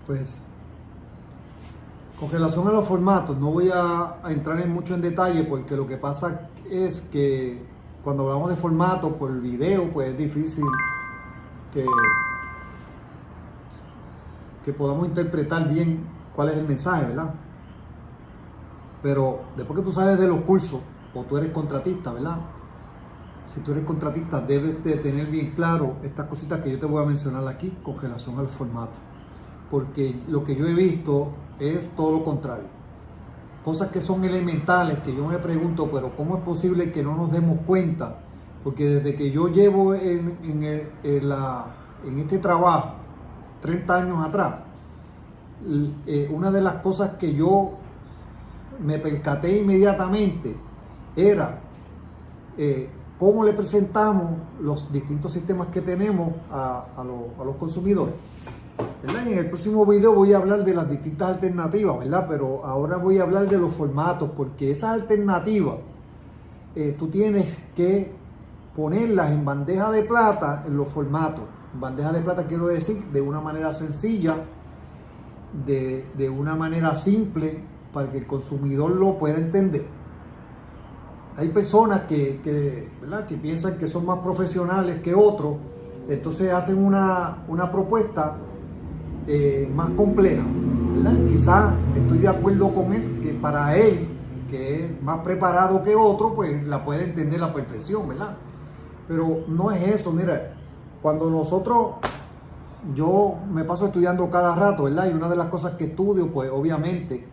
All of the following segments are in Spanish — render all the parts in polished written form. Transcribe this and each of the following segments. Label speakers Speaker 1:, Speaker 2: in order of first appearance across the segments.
Speaker 1: Pues con relación a los formatos, no voy a entrar mucho en detalle porque lo que pasa es que cuando hablamos de formato por video, pues es difícil que, que podamos interpretar bien cuál es el mensaje, ¿verdad? Pero después que tú sabes de los cursos o tú eres contratista, ¿verdad? Si tú eres contratista debes de tener bien claro estas cositas que yo te voy a mencionar aquí con relación al formato. Porque lo que yo he visto es todo lo contrario. Cosas que son elementales, que yo me pregunto, pero ¿cómo es posible que no nos demos cuenta? Porque desde que yo llevo en este trabajo, 30 años atrás, una de las cosas que yo me percaté inmediatamente era cómo le presentamos los distintos sistemas que tenemos a los consumidores, ¿verdad? En el próximo video voy a hablar de las distintas alternativas, ¿verdad? Pero ahora voy a hablar de los formatos, porque esas alternativas tú tienes que ponerlas en bandeja de plata en los formatos. En bandeja de plata quiero decir de una manera sencilla, de una manera simple, para que el consumidor lo pueda entender. Hay personas ¿verdad?, que piensan que son más profesionales que otros, entonces hacen una propuesta más compleja, ¿verdad? Quizás estoy de acuerdo con él, que para él, que es más preparado que otro, pues la puede entender a la perfección, ¿verdad? Pero no es eso. Mira, cuando yo me paso estudiando cada rato, ¿verdad? Y una de las cosas que estudio, pues obviamente,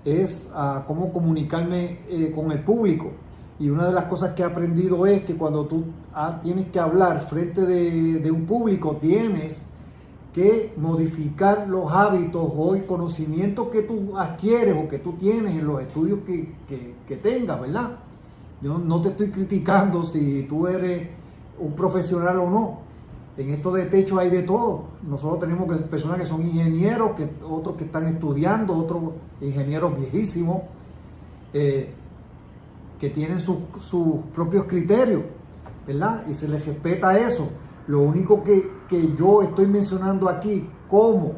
Speaker 1: es cómo comunicarme con el público. Y una de las cosas que he aprendido es que cuando tú tienes que hablar frente de un público, tienes que modificar los hábitos o el conocimiento que tú adquieres o que tú tienes en los estudios que tengas, ¿verdad? Yo no te estoy criticando si tú eres un profesional o no. En esto de techo hay de todo. Nosotros tenemos personas que son ingenieros, otros que están estudiando, otros ingenieros viejísimos, que tienen sus propios criterios, ¿verdad? Y se les respeta eso. Lo único que yo estoy mencionando aquí, cómo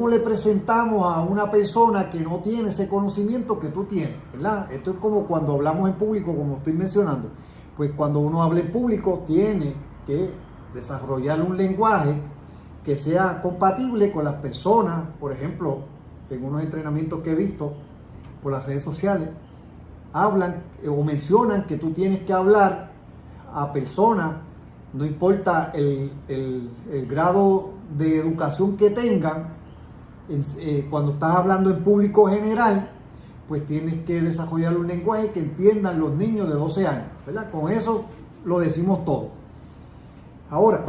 Speaker 1: le presentamos a una persona que no tiene ese conocimiento que tú tienes, ¿verdad? Esto es como cuando hablamos en público, como estoy mencionando. Pues cuando uno habla en público, tiene que desarrollar un lenguaje que sea compatible con las personas. Por ejemplo, en unos entrenamientos que he visto por las redes sociales, hablan o mencionan que tú tienes que hablar a personas, no importa el grado de educación que tengan, cuando estás hablando en público general, pues tienes que desarrollar un lenguaje que entiendan los niños de 12 años, ¿verdad? Con eso lo decimos todo. Ahora,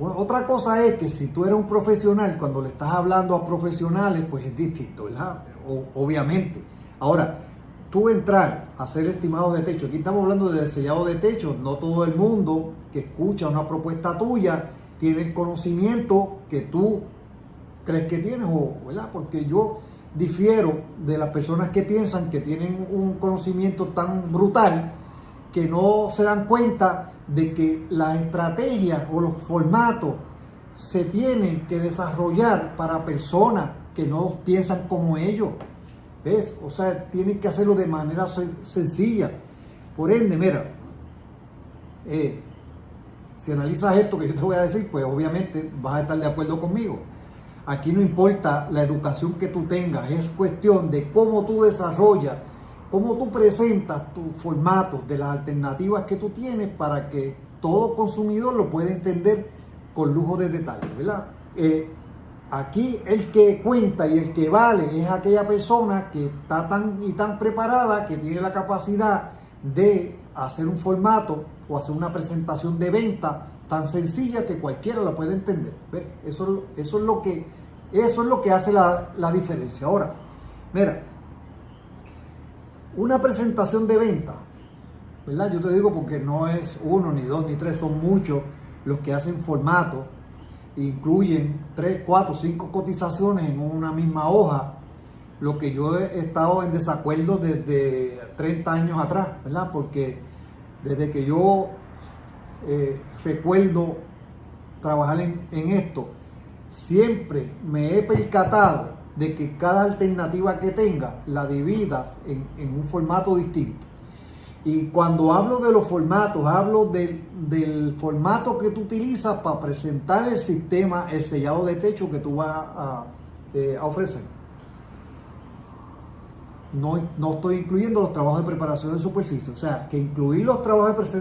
Speaker 1: otra cosa es que si tú eres un profesional, cuando le estás hablando a profesionales, pues es distinto, ¿verdad? Obviamente. Ahora, tú entrar a hacer estimados de techo, aquí estamos hablando de sellado de techo, no todo el mundo que escucha una propuesta tuya tiene el conocimiento que tú crees que tienes, ¿verdad? Porque yo difiero de las personas que piensan que tienen un conocimiento tan brutal que no se dan cuenta de que las estrategias o los formatos se tienen que desarrollar para personas que no piensan como ellos. ¿Ves? O sea, tienen que hacerlo de manera sencilla. Por ende, mira, si analizas esto que yo te voy a decir, pues obviamente vas a estar de acuerdo conmigo. Aquí no importa la educación que tú tengas, es cuestión de cómo tú desarrollas, cómo tú presentas tus formatos de las alternativas que tú tienes para que todo consumidor lo pueda entender con lujo de detalle, ¿verdad? Aquí el que cuenta y el que vale es aquella persona que está tan preparada, que tiene la capacidad de hacer un formato o hacer una presentación de venta tan sencilla que cualquiera la puede entender. ¿Ves? Eso es lo que hace la diferencia. Ahora, mira, una presentación de venta, ¿verdad? Yo te digo porque no es uno, ni dos, ni tres, son muchos los que hacen formato. Incluyen 3, 4, 5 cotizaciones en una misma hoja, lo que yo he estado en desacuerdo desde 30 años atrás, ¿verdad? Porque desde que yo recuerdo trabajar en esto, siempre me he percatado de que cada alternativa que tenga la dividas en un formato distinto. Y cuando hablo de los formatos, hablo del formato que tú utilizas para presentar el sistema, el sellado de techo que tú vas a ofrecer. No estoy incluyendo los trabajos de preparación de superficie. O sea, que incluir los trabajos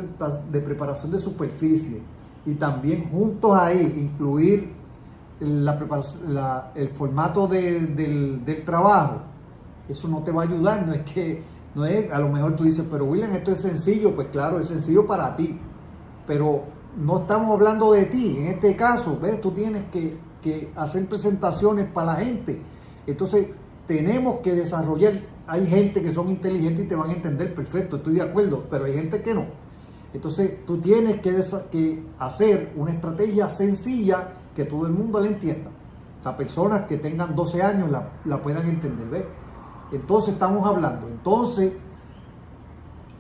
Speaker 1: de preparación de superficie y también juntos ahí incluir el formato del trabajo, eso no te va a ayudar. No es, a lo mejor tú dices, pero William, esto es sencillo. Pues claro, es sencillo para ti, pero no estamos hablando de ti. En este caso, ¿ves? Tú tienes que hacer presentaciones para la gente. Entonces, tenemos que desarrollar. Hay gente que son inteligentes y te van a entender perfecto, estoy de acuerdo, pero hay gente que no. Entonces, tú tienes que hacer una estrategia sencilla que todo el mundo la entienda. Las personas que tengan 12 años la puedan entender, ¿ves? Entonces estamos hablando,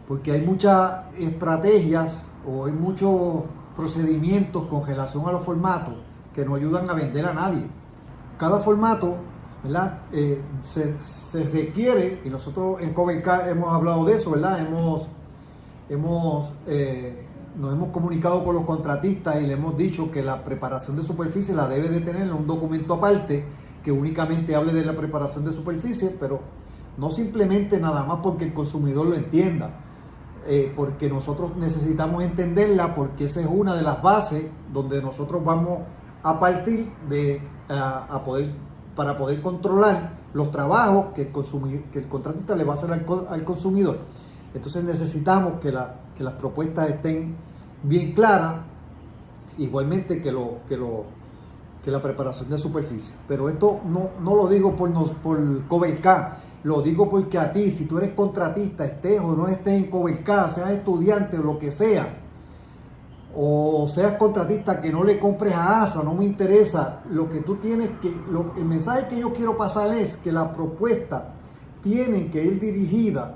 Speaker 1: porque hay muchas estrategias o hay muchos procedimientos con relación a los formatos que no ayudan a vender a nadie. Cada formato, ¿verdad? Se requiere, y nosotros en CoverCard hemos hablado de eso, ¿verdad? Nos hemos comunicado con los contratistas y le hemos dicho que la preparación de superficie la debe de tener en un documento aparte que únicamente hable de la preparación de superficie, pero no simplemente nada más porque el consumidor lo entienda, porque nosotros necesitamos entenderla, porque esa es una de las bases donde nosotros vamos a partir para poder controlar los trabajos que el contratista le va a hacer al consumidor. Entonces necesitamos que las propuestas estén bien claras, igualmente que la preparación de superficie. Pero esto no lo digo por CoverCard, lo digo porque a ti, si tú eres contratista, estés o no estés en CoverCard, seas estudiante o lo que sea, o seas contratista que no le compres a ASA, no me interesa. Lo que tú tienes el mensaje que yo quiero pasar es que las propuestas tienen que ir dirigidas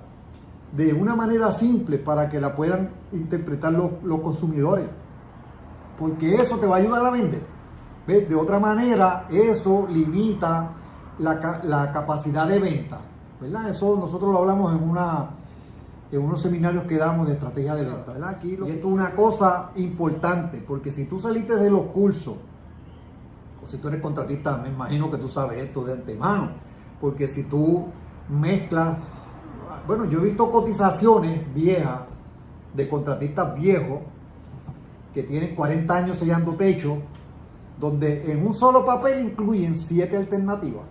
Speaker 1: de una manera simple para que la puedan interpretar los consumidores, porque eso te va a ayudar a vender. ¿Ves? De otra manera, eso limita la capacidad de venta, ¿verdad? Eso nosotros lo hablamos en unos seminarios que damos de estrategia de venta, ¿verdad? Y esto es una cosa importante, porque si tú saliste de los cursos, o si tú eres contratista, me imagino que tú sabes esto de antemano, porque si tú mezclas, bueno, yo he visto cotizaciones viejas de contratistas viejos que tienen 40 años sellando techo, donde en un solo papel incluyen 7 alternativas.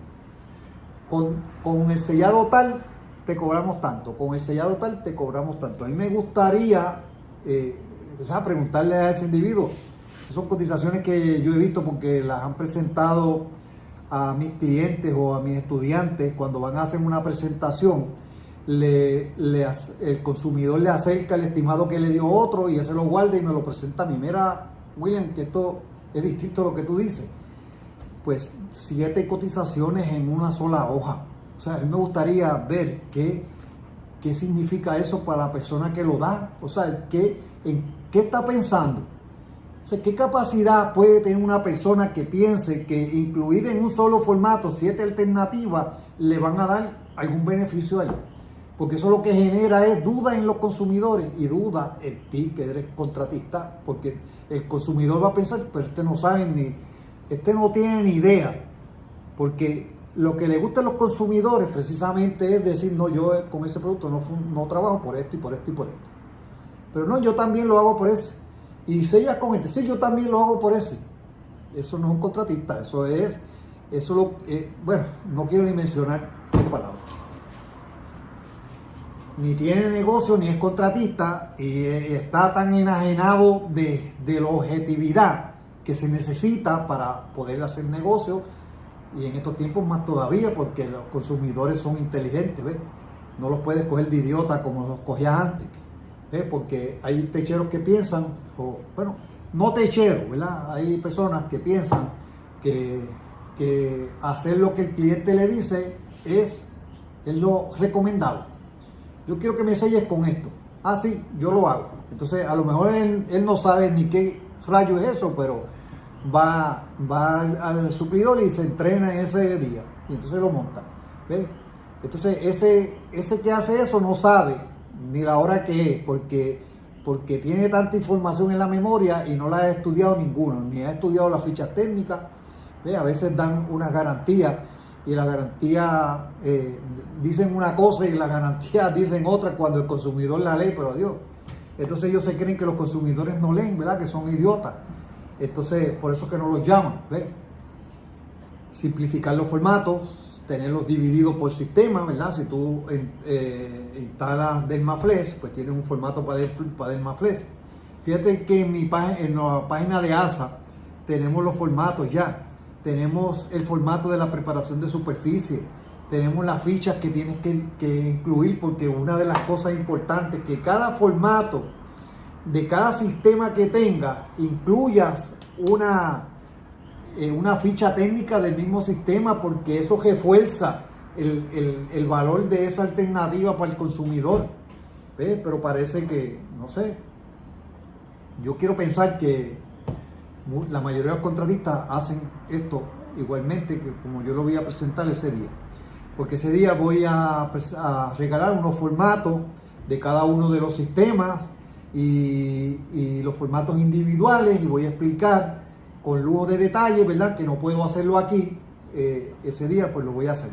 Speaker 1: Con el sellado tal te cobramos tanto, con el sellado tal te cobramos tanto. A mí me gustaría preguntarle a ese individuo. Son cotizaciones que yo he visto porque las han presentado a mis clientes o a mis estudiantes cuando van a hacer una presentación. El consumidor le acerca el estimado que le dio otro y ese lo guarda y me lo presenta a mí. Mira, William, que esto es distinto a lo que tú dices. Pues 7 cotizaciones en una sola hoja. O sea, a mí me gustaría ver qué significa eso para la persona que lo da. O sea, en qué está pensando. O sea, qué capacidad puede tener una persona que piense que incluir en un solo formato 7 alternativas le van a dar algún beneficio a él. Porque eso lo que genera es duda en los consumidores y duda en ti que eres contratista, porque el consumidor va a pensar, pero este no tiene ni idea, porque lo que le gusta a los consumidores precisamente es decir, no, yo con ese producto no trabajo por esto y por esto y por esto. Pero no, yo también lo hago por ese. Y sellas con este, sí, yo también lo hago por ese. Eso no es un contratista, bueno, no quiero ni mencionar qué palabras. Ni tiene negocio, ni es contratista, y está tan enajenado de la objetividad que se necesita para poder hacer negocio, y en estos tiempos más todavía, porque los consumidores son inteligentes, ¿ves? No los puedes coger de idiota como los cogías antes, ¿ves? Porque hay techeros que piensan, no techeros, ¿verdad? Hay personas que piensan que hacer lo que el cliente le dice es lo recomendable. Yo quiero que me selles con esto. Ah, sí, yo lo hago. Entonces, a lo mejor él no sabe ni qué rayo es eso, pero va al suplidor y se entrena en ese día y entonces lo monta. ¿Ves? Entonces ese que hace eso no sabe ni la hora que es, porque tiene tanta información en la memoria y no la ha estudiado ninguno, ni ha estudiado las fichas técnicas. ¿Ves? A veces dan unas garantías y la garantía dicen una cosa y la garantía dicen otra cuando el consumidor la lee, pero adiós. Entonces ellos se creen que los consumidores no leen, ¿verdad? Que son idiotas. Entonces, por eso que no los llaman, ¿ves? Simplificar los formatos, tenerlos divididos por sistema, ¿verdad? Si tú instalas Dermaflex, pues tienes un formato para Dermaflex. Fíjate que en la página de ASA tenemos los formatos ya. Tenemos el formato de la preparación de superficie, tenemos las fichas que tienes que incluir, porque una de las cosas importantes es que cada formato de cada sistema que tengas incluyas una ficha técnica del mismo sistema, porque eso refuerza el valor de esa alternativa para el consumidor. ¿Ves? Pero parece que, no sé, yo quiero pensar que la mayoría de los contratistas hacen esto igualmente que como yo lo voy a presentar ese día, porque ese día voy a regalar unos formatos de cada uno de los sistemas y los formatos individuales, y voy a explicar con lujo de detalle, ¿verdad? Que no puedo hacerlo aquí, ese día pues lo voy a hacer.